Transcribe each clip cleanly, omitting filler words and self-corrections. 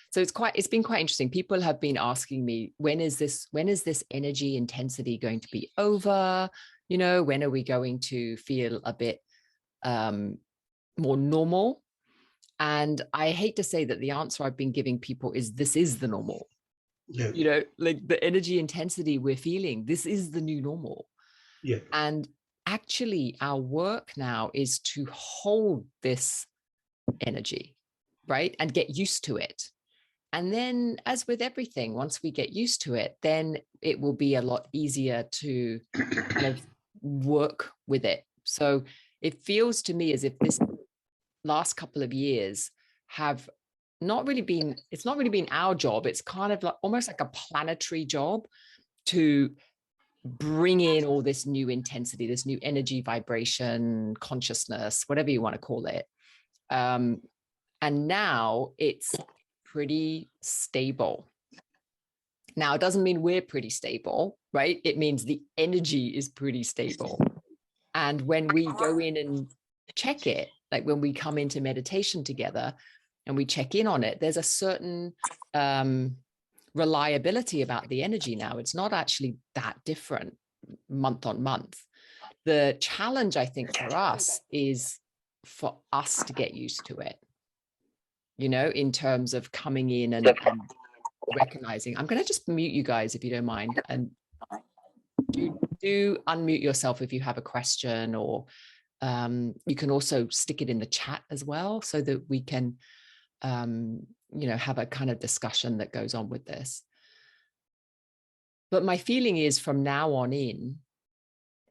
So it's been quite interesting. People have been asking me, when is this energy intensity going to be over? You know, when are we going to feel a bit more normal? And I hate to say that the answer I've been giving people is, this is the normal. Yeah. You know, like the energy intensity we're feeling, this is the new normal. Yeah. And actually our work now is to hold this energy, right? And get used to it. And then, as with everything, once we get used to it, then it will be a lot easier to kind of work with it. So it feels to me as if this last couple of years have it's not really been our job. It's kind of like almost like a planetary job to bring in all this new intensity, this new energy, vibration, consciousness, whatever you want to call it. And now it's pretty stable. Now, it doesn't mean we're pretty stable, right? It means the energy is pretty stable. And when we go in and check it, like when we come into meditation together and we check in on it, there's a certain reliability about the energy now. It's not actually that different month on month. The challenge, I think, for us is for us to get used to it, you know, in terms of coming in and recognizing. I'm going to just mute you guys if you don't mind, and do unmute yourself if you have a question, or you can also stick it in the chat as well, so that we can you know, have a kind of discussion that goes on with this. But my feeling is, from now on in,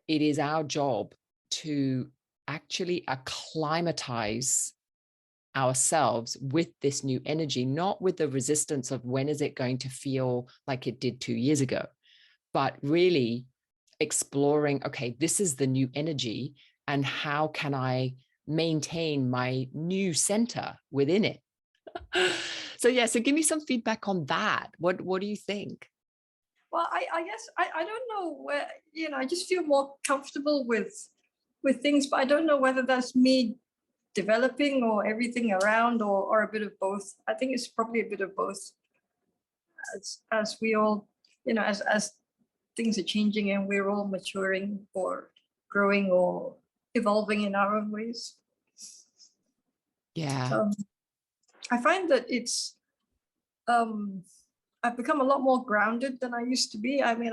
it is our job to actually acclimatize ourselves with this new energy, not with the resistance of when is it going to feel like it did 2 years ago, but really exploring, okay, this is the new energy, and how can I maintain my new center within it? So yeah, so give me some feedback on that. What do you think? Well, I guess I don't know where, you know, I just feel more comfortable with things, but I don't know whether that's me developing or everything around, or a bit of both. I think it's probably a bit of both, as we all, you know, as things are changing and we're all maturing or growing or evolving in our own ways. Yeah. I find that it's I've become a lot more grounded than I used to be. I mean,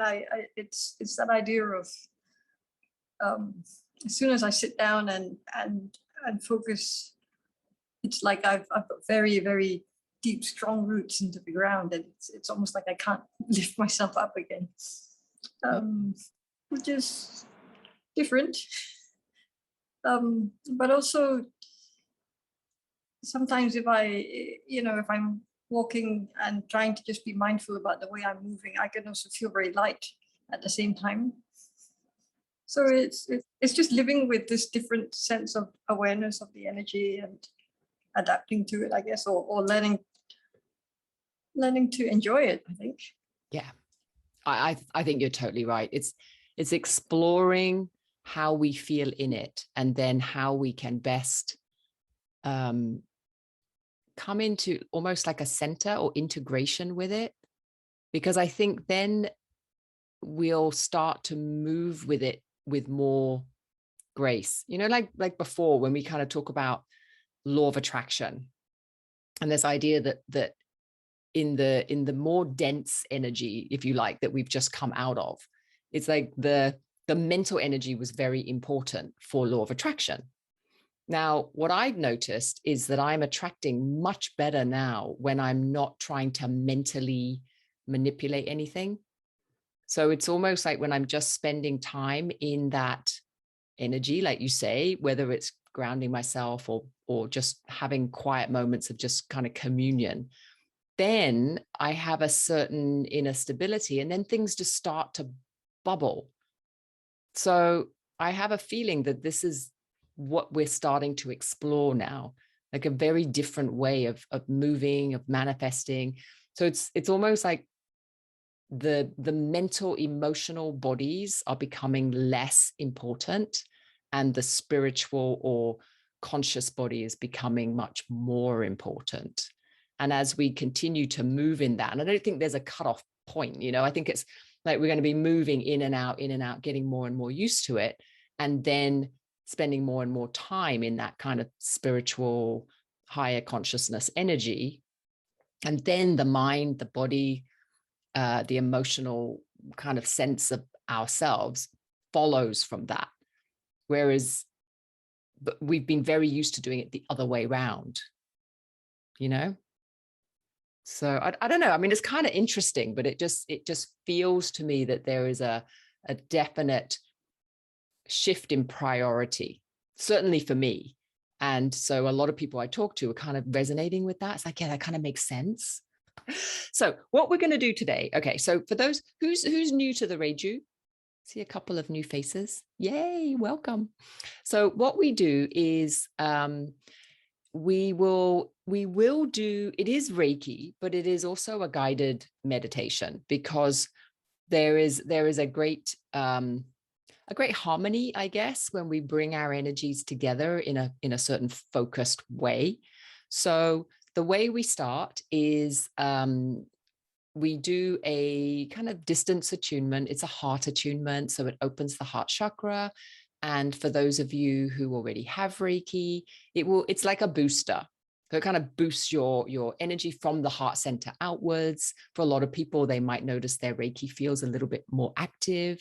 it's that idea of as soon as I sit down and focus, it's like I've got very, very deep, strong roots into the ground, and it's almost like I can't lift myself up again, which is different. But also sometimes if I'm walking and trying to just be mindful about the way I'm moving, I can also feel very light at the same time. So it's just living with this different sense of awareness of the energy and adapting to it, I guess, or learning to enjoy it, I think. Yeah, I think you're totally right. It's exploring how we feel in it, and then how we can best come into almost like a center or integration with it, because I think then we'll start to move with it with more grace. You know, like before, when we kind of talk about law of attraction, and this idea that in the more dense energy, if you like, that we've just come out of, it's like the mental energy was very important for law of attraction. Now, what I've noticed is that I'm attracting much better now when I'm not trying to mentally manipulate anything. So it's almost like when I'm just spending time in that energy, like you say, whether it's grounding myself or just having quiet moments of just kind of communion, then I have a certain inner stability, and then things just start to bubble. So I have a feeling that this is what we're starting to explore now, like a very different way of moving, of manifesting. So it's almost like the mental, emotional bodies are becoming less important, and the spiritual or conscious body is becoming much more important. And as we continue to move in that, and I don't think there's a cutoff point, you know, I think it's like we're going to be moving in and out, getting more and more used to it, and then spending more and more time in that kind of spiritual, higher consciousness energy. And then the mind, the body, the emotional kind of sense of ourselves follows from that. Whereas but we've been very used to doing it the other way around, you know? So I don't know. I mean, it's kind of interesting, but it just feels to me that there is a definite shift in priority, certainly for me. And so a lot of people I talk to are kind of resonating with that. It's like, yeah, that kind of makes sense. So what we're going to do today. Okay. So for those who's new to the Reiju, see a couple of new faces. Yay, welcome. So what we do is we will do, it is Reiki, but it is also a guided meditation, because there is a great harmony, I guess, when we bring our energies together in a certain focused way. So the way we start is we do a kind of distance attunement. It's a heart attunement, so it opens the heart chakra. And for those of you who already have Reiki, it's like a booster. So it kind of boosts your energy from the heart center outwards. For a lot of people, they might notice their Reiki feels a little bit more active.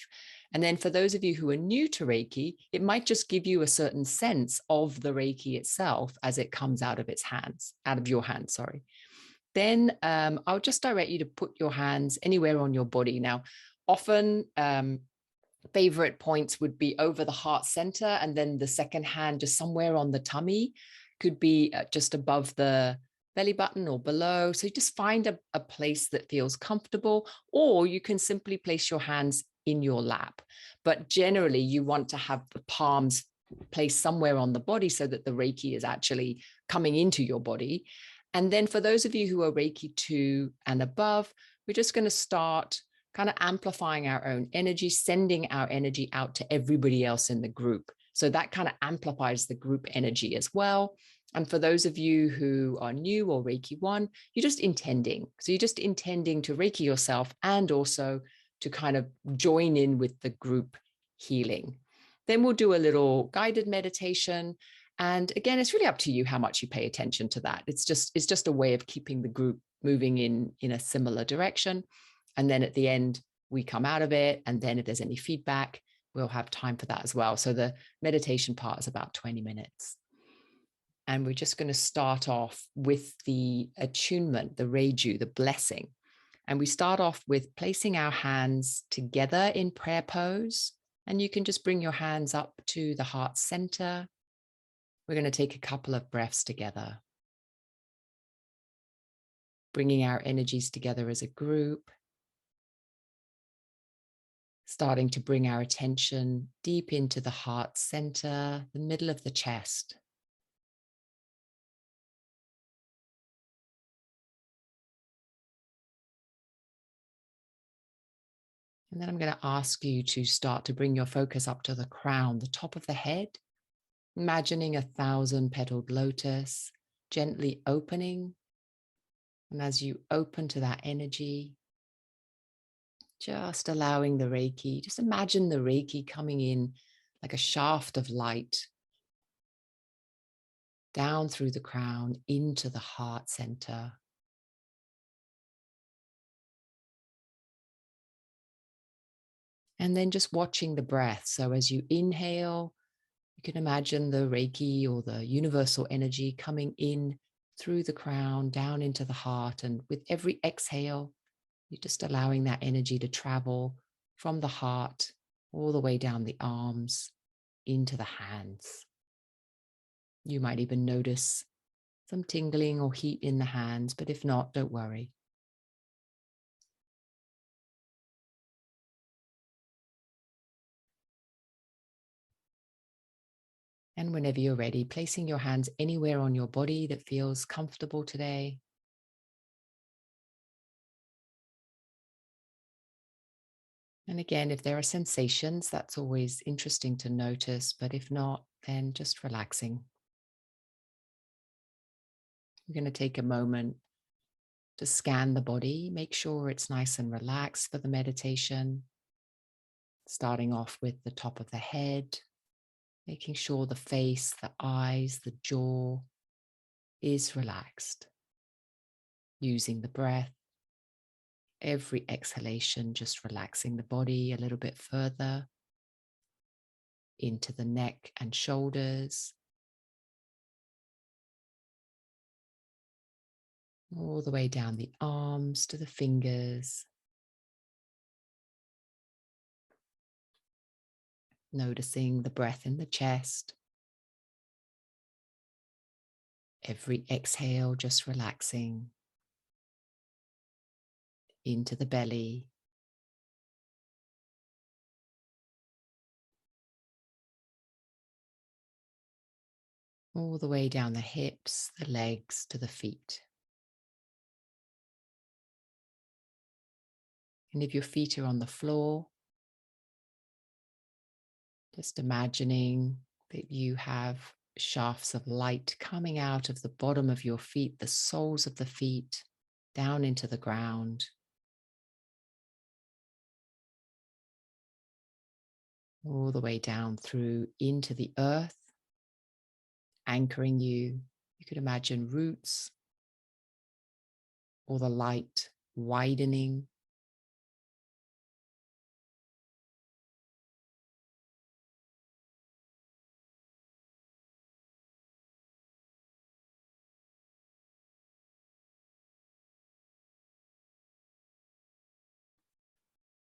And then for those of you who are new to Reiki, it might just give you a certain sense of the Reiki itself as it comes out of your hands, sorry. Then I'll just direct you to put your hands anywhere on your body. Now, often favorite points would be over the heart center, and then the second hand just somewhere on the tummy, could be just above the belly button or below. So you just find a place that feels comfortable, or you can simply place your hands in your lap. But generally you want to have the palms placed somewhere on the body so that the Reiki is actually coming into your body. And then for those of you who are Reiki 2 and above, we're just going to start kind of amplifying our own energy, sending our energy out to everybody else in the group. So that kind of amplifies the group energy as well. And for those of you who are new or Reiki 1, you're just intending. So you're just intending to Reiki yourself and also to kind of join in with the group healing. Then we'll do a little guided meditation. And again, it's really up to you how much you pay attention to that. It's just a way of keeping the group moving in a similar direction. And then at the end, we come out of it. And then if there's any feedback, we'll have time for that as well. So the meditation part is about 20 minutes. And we're just going to start off with the attunement, the Reiju, the blessing. And we start off with placing our hands together in prayer pose. And you can just bring your hands up to the heart center. We're going to take a couple of breaths together, bringing our energies together as a group, starting to bring our attention deep into the heart center, the middle of the chest. And then I'm going to ask you to start to bring your focus up to the crown, the top of the head, imagining 1,000-petaled lotus, gently opening. And as you open to that energy, just allowing the Reiki, just imagine the Reiki coming in like a shaft of light down through the crown into the heart center. And then just watching the breath. So as you inhale, you can imagine the Reiki or the universal energy coming in through the crown, down into the heart. And with every exhale, you're just allowing that energy to travel from the heart all the way down the arms into the hands. You might even notice some tingling or heat in the hands, but if not, don't worry. And whenever you're ready, placing your hands anywhere on your body that feels comfortable today. And again, if there are sensations, that's always interesting to notice, but if not, then just relaxing. We're going to take a moment to scan the body. Make sure it's nice and relaxed for the meditation. Starting off with the top of the head, making sure the face, the eyes, the jaw is relaxed. Using the breath, every exhalation, just relaxing the body a little bit further into the neck and shoulders, all the way down the arms to the fingers. Noticing the breath in the chest. Every exhale, just relaxing into the belly. All the way down the hips, the legs to the feet. And if your feet are on the floor, just imagining that you have shafts of light coming out of the bottom of your feet, the soles of the feet, down into the ground. All the way down through into the earth, anchoring you. You could imagine roots or the light widening.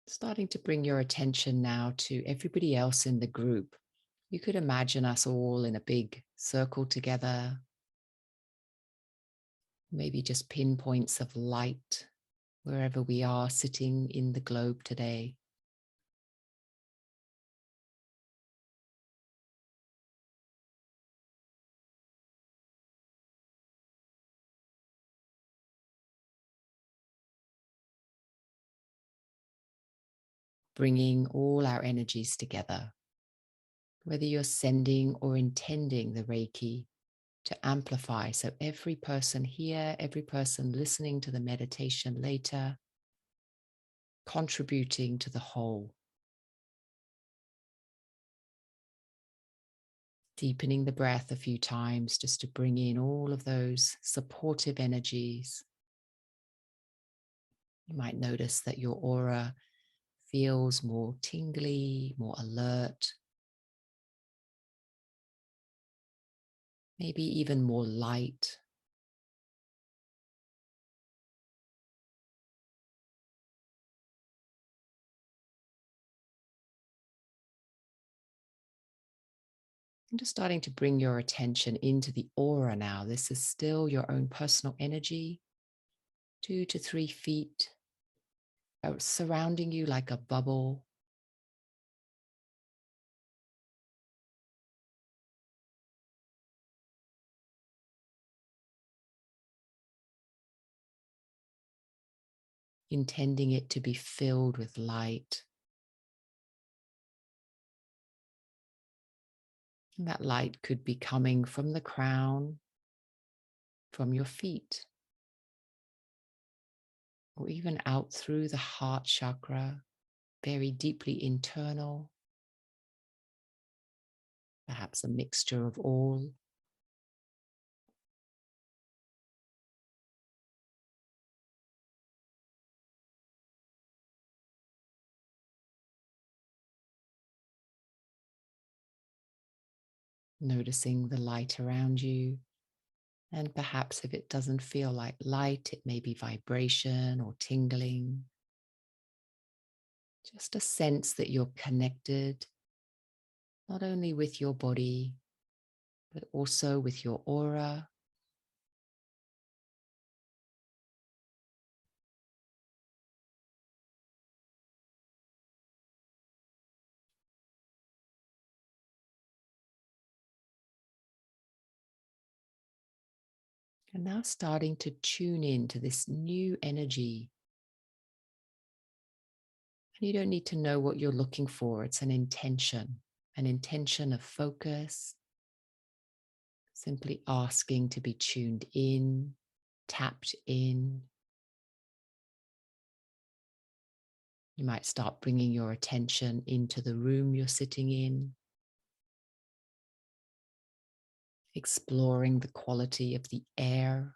Starting to bring your attention now to everybody else in the group. You could imagine us all in a big circle together, maybe just pinpoints of light wherever we are sitting in the globe today. Bringing all our energies together, whether you're sending or intending the Reiki to amplify. So every person here, every person listening to the meditation later, contributing to the whole. Deepening the breath a few times just to bring in all of those supportive energies. You might notice that your aura feels more tingly, more alert, maybe even more light. And just starting to bring your attention into the aura now. This is still your own personal energy, 2 to 3 feet, surrounding you like a bubble. Intending it to be filled with light. And that light could be coming from the crown, from your feet, or even out through the heart chakra, very deeply internal, perhaps a mixture of all. Noticing the light around you. And perhaps if it doesn't feel like light, it may be vibration or tingling. Just a sense that you're connected, not only with your body, but also with your aura. And now starting to tune in to this new energy. And you don't need to know what you're looking for. It's an intention of focus. Simply asking to be tuned in, tapped in, You might start bringing your attention into the room you're sitting in, exploring the quality of the air.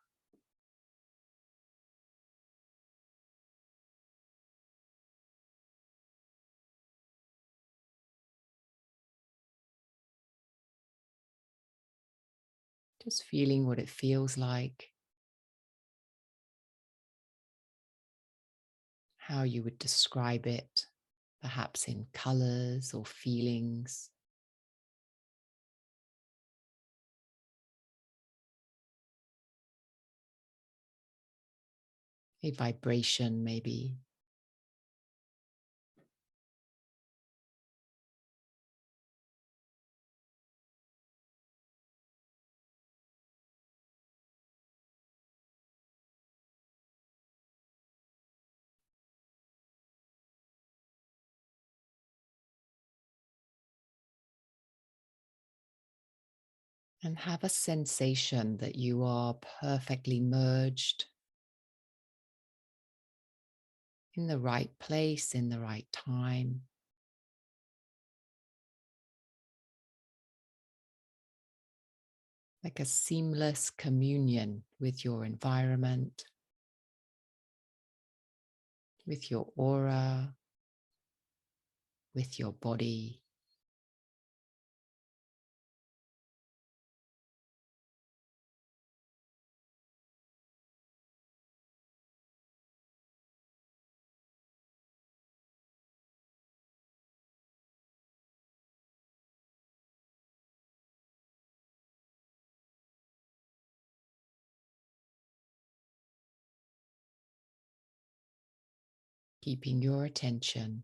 Just feeling what it feels like, how you would describe it, perhaps in colors or feelings. A vibration, maybe. And have a sensation that you are perfectly merged in the right place, in the right time. Like a seamless communion with your environment, with your aura, with your body. Keeping your attention.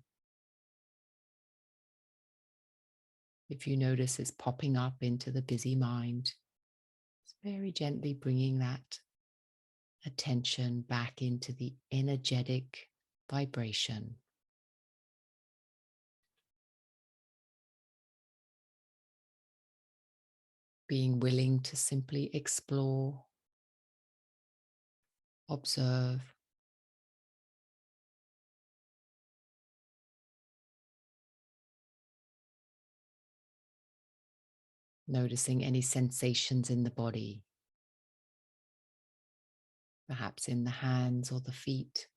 If you notice it's popping up into the busy mind, just very gently bringing that attention back into the energetic vibration. Being willing to simply explore, observe, noticing any sensations in the body, perhaps in the hands or the feet.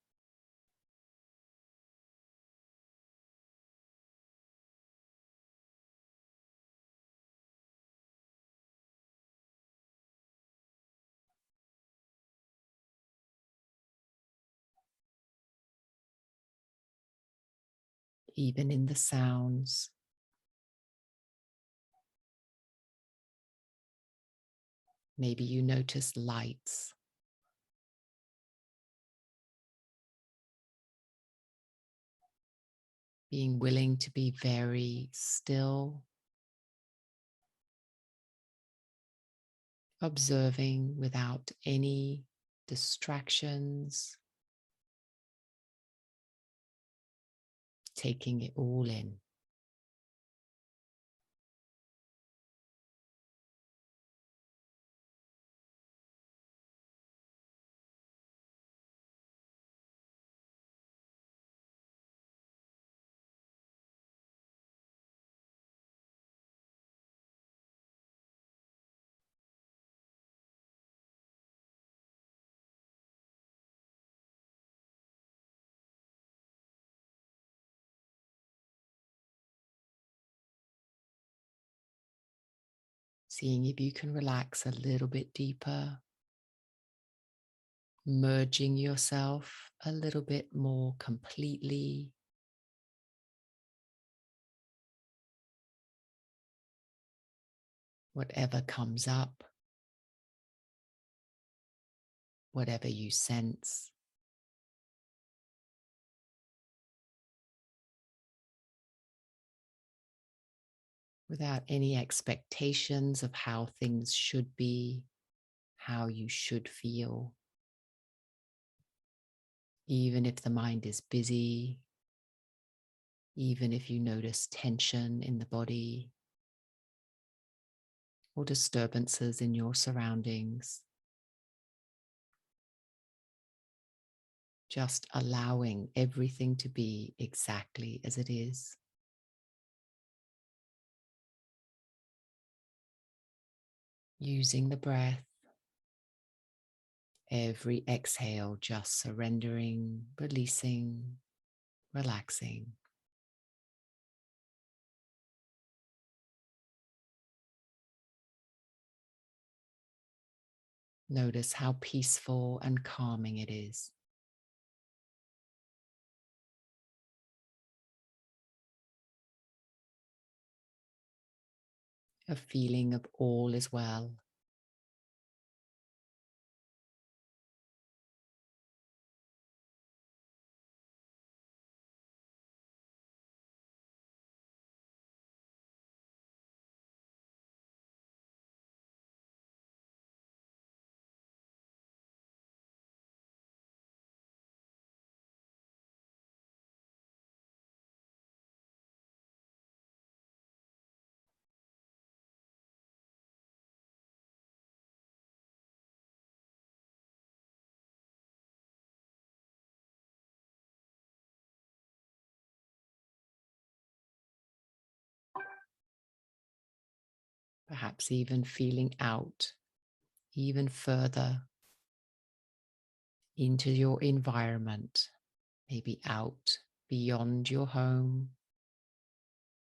Even in the sounds. Maybe you notice lights. Being willing to be very still, observing without any distractions, taking it all in. Seeing if you can relax a little bit deeper, merging yourself a little bit more completely. Whatever comes up, whatever you sense. Without any expectations of how things should be, how you should feel. Even if the mind is busy, even if you notice tension in the body or disturbances in your surroundings, just allowing everything to be exactly as it is. Using the breath, every exhale, just surrendering, releasing, relaxing. Notice how peaceful and calming it is. A feeling of all is well. Perhaps even feeling out even further into your environment, maybe out beyond your home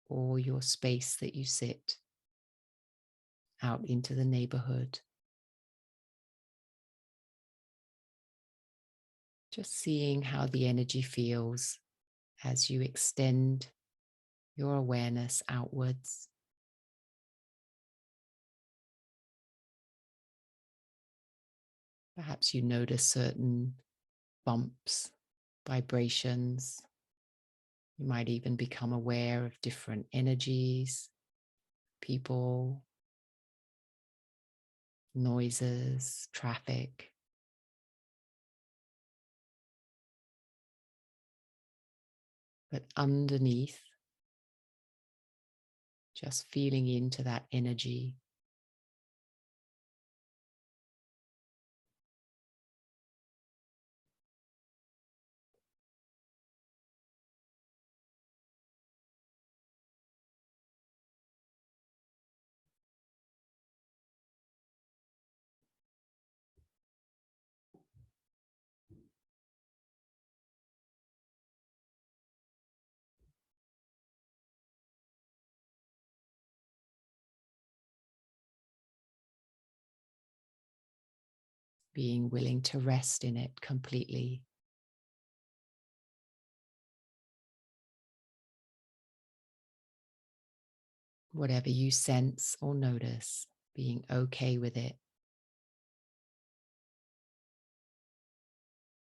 or your space that you sit, out into the neighborhood. Just seeing how the energy feels as you extend your awareness outwards. Perhaps you notice certain bumps, vibrations. You might even become aware of different energies, people, noises, traffic. But underneath, just feeling into that energy. Being willing to rest in it completely. Whatever you sense or notice, being okay with it.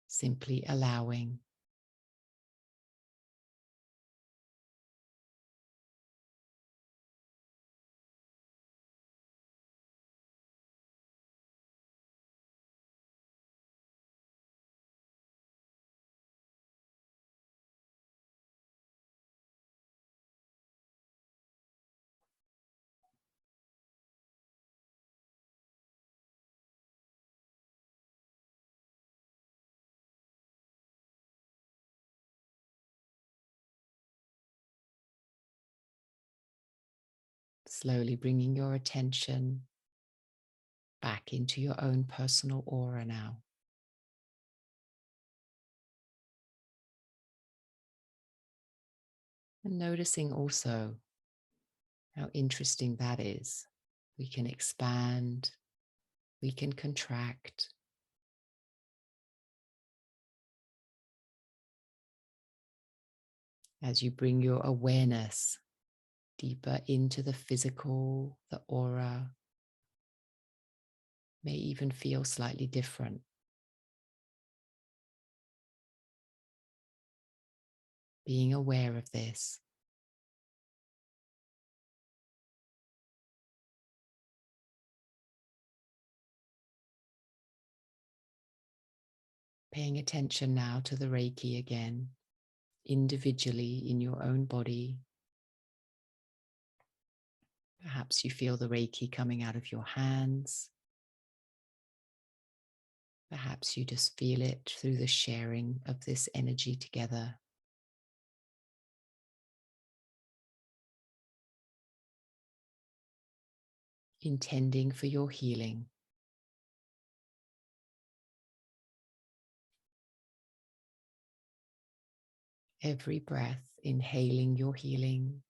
Simply allowing. Slowly bringing your attention back into your own personal aura now. And noticing also how interesting that is. We can expand, we can contract. As you bring your awareness deeper into the physical, the aura may even feel slightly different. Being aware of this. Paying attention now to the Reiki again, individually in your own body. Perhaps you feel the Reiki coming out of your hands. Perhaps you just feel it through the sharing of this energy together. Intending for your healing. Every breath, inhaling your healing.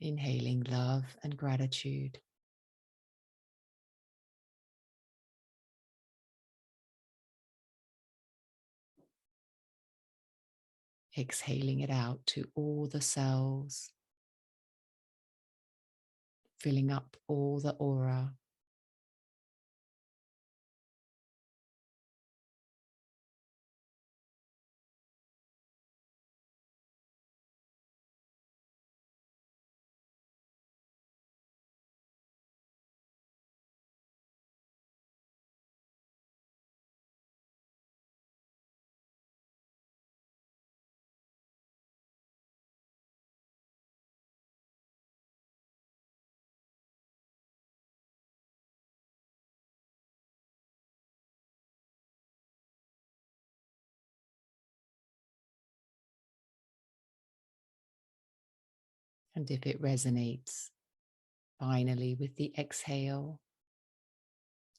Inhaling love and gratitude. Exhaling it out to all the cells, filling up all the aura. And if it resonates, finally with the exhale,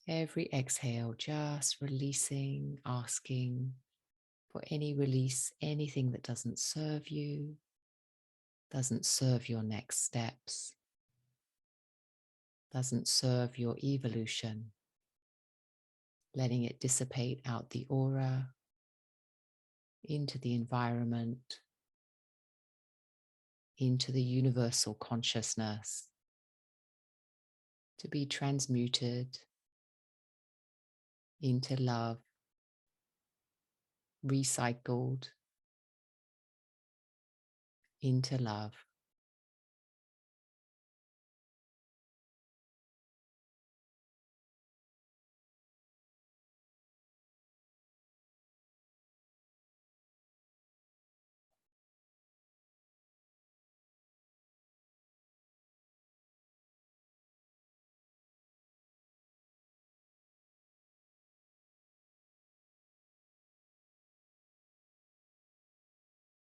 every exhale just releasing, asking for any release, anything that doesn't serve you, doesn't serve your next steps, doesn't serve your evolution, letting it dissipate out the aura, into the environment, into the universal consciousness, to be transmuted into love, recycled into love.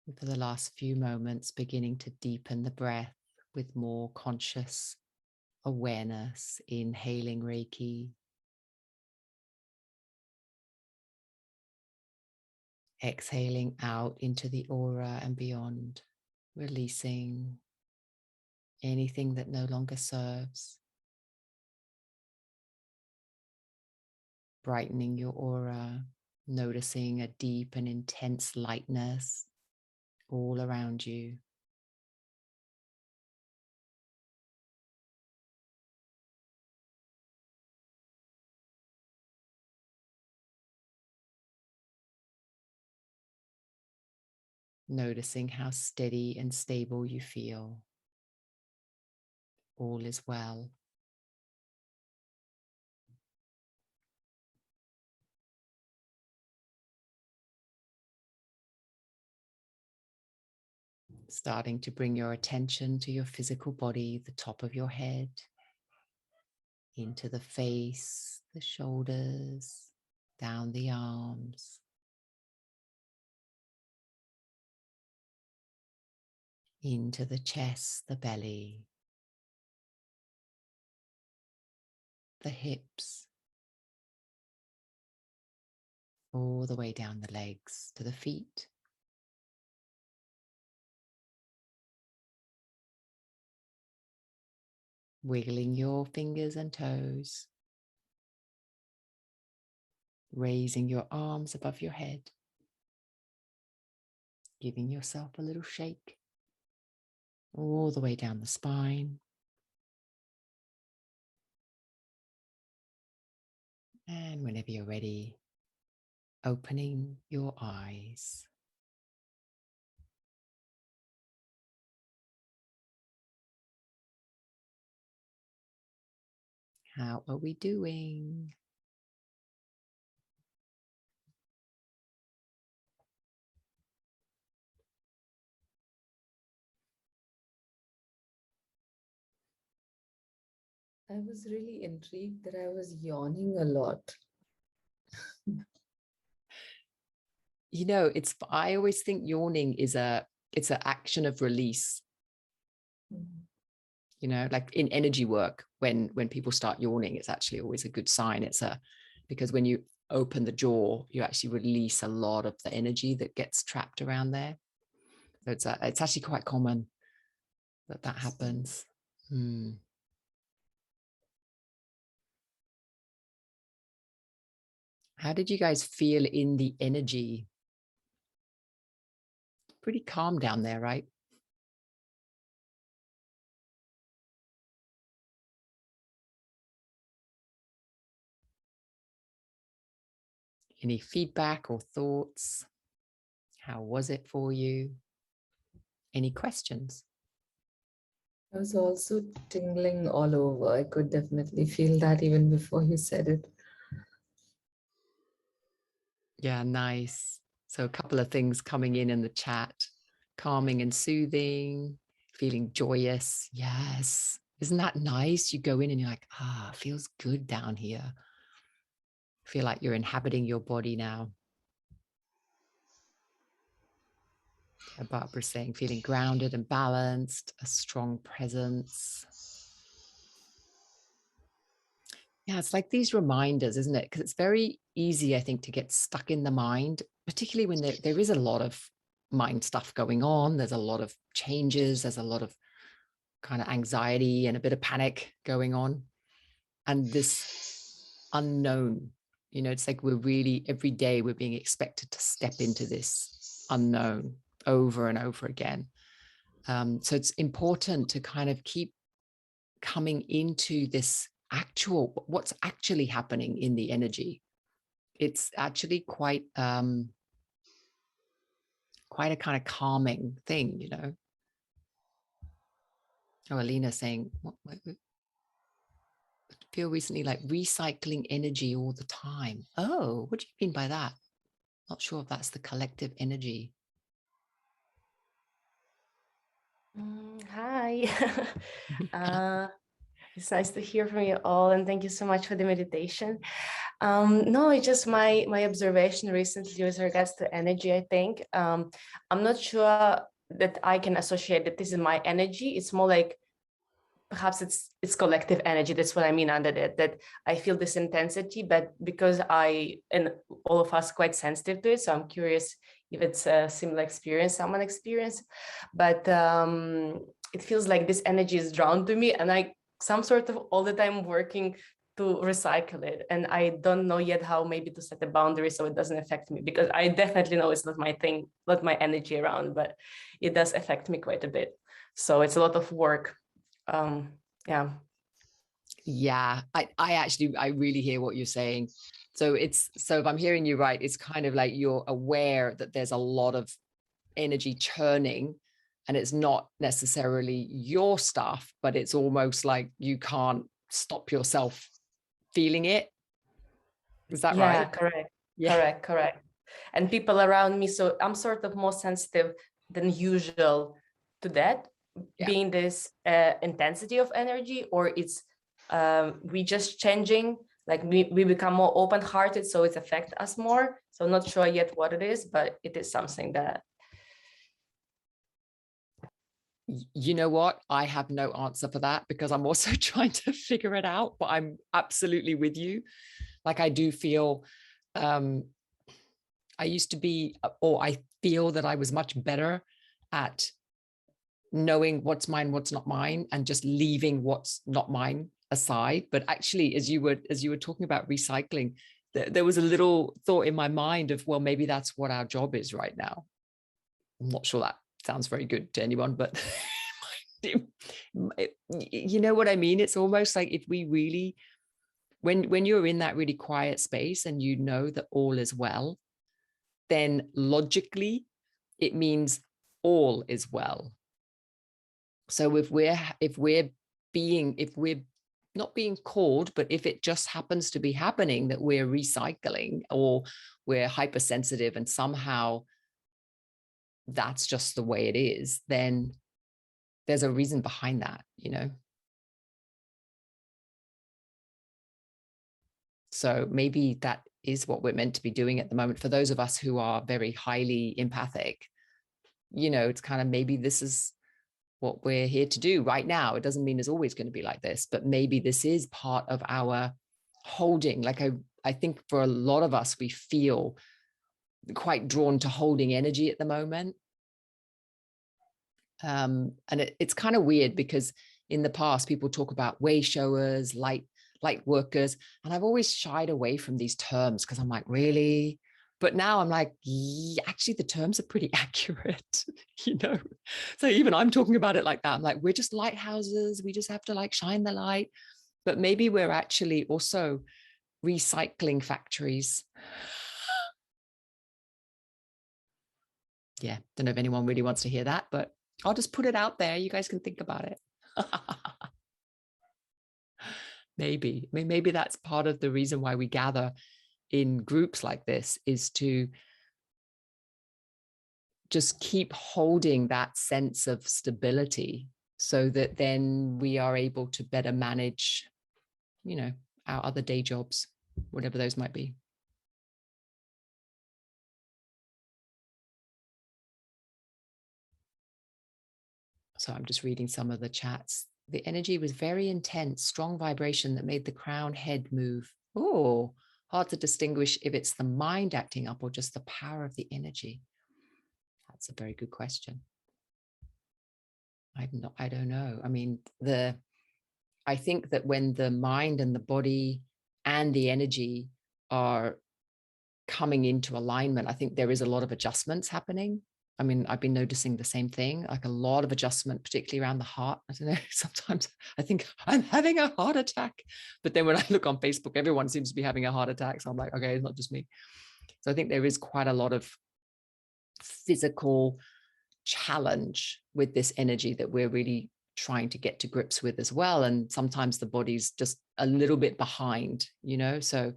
And for the last few moments, beginning to deepen the breath with more conscious awareness, inhaling Reiki, exhaling out into the aura and beyond, releasing anything that no longer serves, brightening your aura, noticing a deep and intense lightness all around you. Noticing how steady and stable you feel. All is well. Starting to bring your attention to your physical body, the top of your head, into the face, the shoulders, down the arms, into the chest, the belly, the hips, all the way down the legs to the feet. Wiggling your fingers and toes, raising your arms above your head, giving yourself a little shake, all the way down the spine. And whenever you're ready, opening your eyes. How are we doing? I was really intrigued that I was yawning a lot. You know, I always think yawning is it's an action of release. Mm. You know, like in energy work, when people start yawning, it's actually always a good sign. Because when you open the jaw, you actually release a lot of the energy that gets trapped around there. So it's actually quite common that happens. Hmm. How did you guys feel in the energy? Pretty calm down there, right? Any feedback or thoughts? How was it for you? Any questions? I was also tingling all over. I could definitely feel that even before you said it. Yeah, nice. So a couple of things coming in the chat. Calming and soothing, feeling joyous. Yes. Isn't that nice? You go in and you're like, feels good down here. Feel like you're inhabiting your body now. Yeah, Barbara's saying feeling grounded and balanced, a strong presence. Yeah, it's like these reminders, isn't it? Because it's very easy, I think, to get stuck in the mind, particularly when there is a lot of mind stuff going on. There's a lot of changes. There's a lot of kind of anxiety and a bit of panic going on. And this unknown, it's like every day we're being expected to step into this unknown over and over again. So it's important to kind of keep coming into this what's actually happening in the energy. It's actually quite a kind of calming thing. Oh, Alina saying, feel recently like recycling energy all the time. Oh, what do you mean by that? Not sure if that's the collective energy. Hi. It's nice to hear from you all, and thank you so much for the meditation. No, it's just my observation recently with regards to energy. I think I'm not sure that I can associate that this is my energy. It's more like perhaps it's collective energy. That's what I mean under that I feel this intensity, but because I and all of us quite sensitive to it, so I'm curious if it's a similar experience someone experienced. But it feels like this energy is drawn to me, and I some sort of all the time working to recycle it, and I don't know yet how maybe to set a boundary so it doesn't affect me, because I definitely know it's not my thing, not my energy around, but it does affect me quite a bit. So it's a lot of work. Yeah. I really hear what you're saying. So if I'm hearing you right, it's kind of like you're aware that there's a lot of energy churning, and it's not necessarily your stuff, but it's almost like you can't stop yourself feeling it. Is that right? Yeah, correct. Yeah. Correct. And people around me, so I'm sort of more sensitive than usual to that, Yeah. being this intensity of energy, or it's we just changing, like we become more open-hearted, so it affects us more. So I'm not sure yet what it is, but it is something that. You know what? I have no answer for that, because I'm also trying to figure it out, but I'm absolutely with you. Like I do feel I used to be, or I feel that I was much better at knowing what's mine, what's not mine, and just leaving what's not mine aside. But actually, as you were talking about recycling, there was a little thought in my mind of, well, maybe that's what our job is right now. I'm not sure that sounds very good to anyone, but you know what I mean? It's almost like if we really, when you're in that really quiet space and you know that all is well, then logically it means all is well. So if we're not being called, but if it just happens to be happening that we're recycling, or we're hypersensitive and somehow that's just the way it is, then there's a reason behind that. So maybe that is what we're meant to be doing at the moment. For those of us who are very highly empathic, it's kind of, maybe this is what we're here to do right now. It doesn't mean it's always going to be like this, but maybe this is part of our holding. Like I think for a lot of us, we feel quite drawn to holding energy at the moment. And it's kind of weird because in the past, people talk about way showers, light workers, and I've always shied away from these terms because I'm like, really? But now I'm like, yeah, actually, the terms are pretty accurate, So even I'm talking about it like that. I'm like, we're just lighthouses. We just have to like shine the light. But maybe we're actually also recycling factories. Yeah, don't know if anyone really wants to hear that, but I'll just put it out there. You guys can think about it. Maybe that's part of the reason why we gather in groups like this, is to just keep holding that sense of stability so that then we are able to better manage, our other day jobs, whatever those might be. So I'm just reading some of the chats. The energy was very intense, strong vibration that made the crown head move. Oh, hard to distinguish if it's the mind acting up or just the power of the energy. That's a very good question. I don't know. I mean, I think that when the mind and the body and the energy are coming into alignment, I think there is a lot of adjustments happening. I mean, I've been noticing the same thing, like a lot of adjustment, particularly around the heart. I don't know, sometimes I think I'm having a heart attack, but then when I look on Facebook, everyone seems to be having a heart attack. So I'm like, okay, it's not just me. So I think there is quite a lot of physical challenge with this energy that we're really trying to get to grips with as well. And sometimes the body's just a little bit behind, so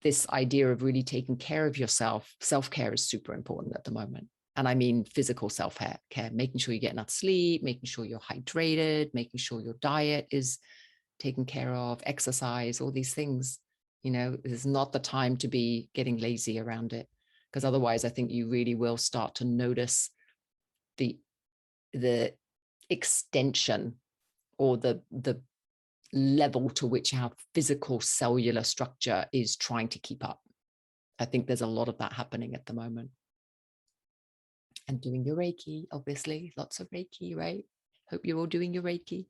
this idea of really taking care of yourself, self-care is super important at the moment. And I mean physical self-care, making sure you get enough sleep, making sure you're hydrated, making sure your diet is taken care of, exercise, all these things. This is not the time to be getting lazy around it, because otherwise I think you really will start to notice the extension or the level to which our physical cellular structure is trying to keep up. I think there's a lot of that happening at the moment. And doing your Reiki, obviously, lots of Reiki, right? Hope you're all doing your Reiki.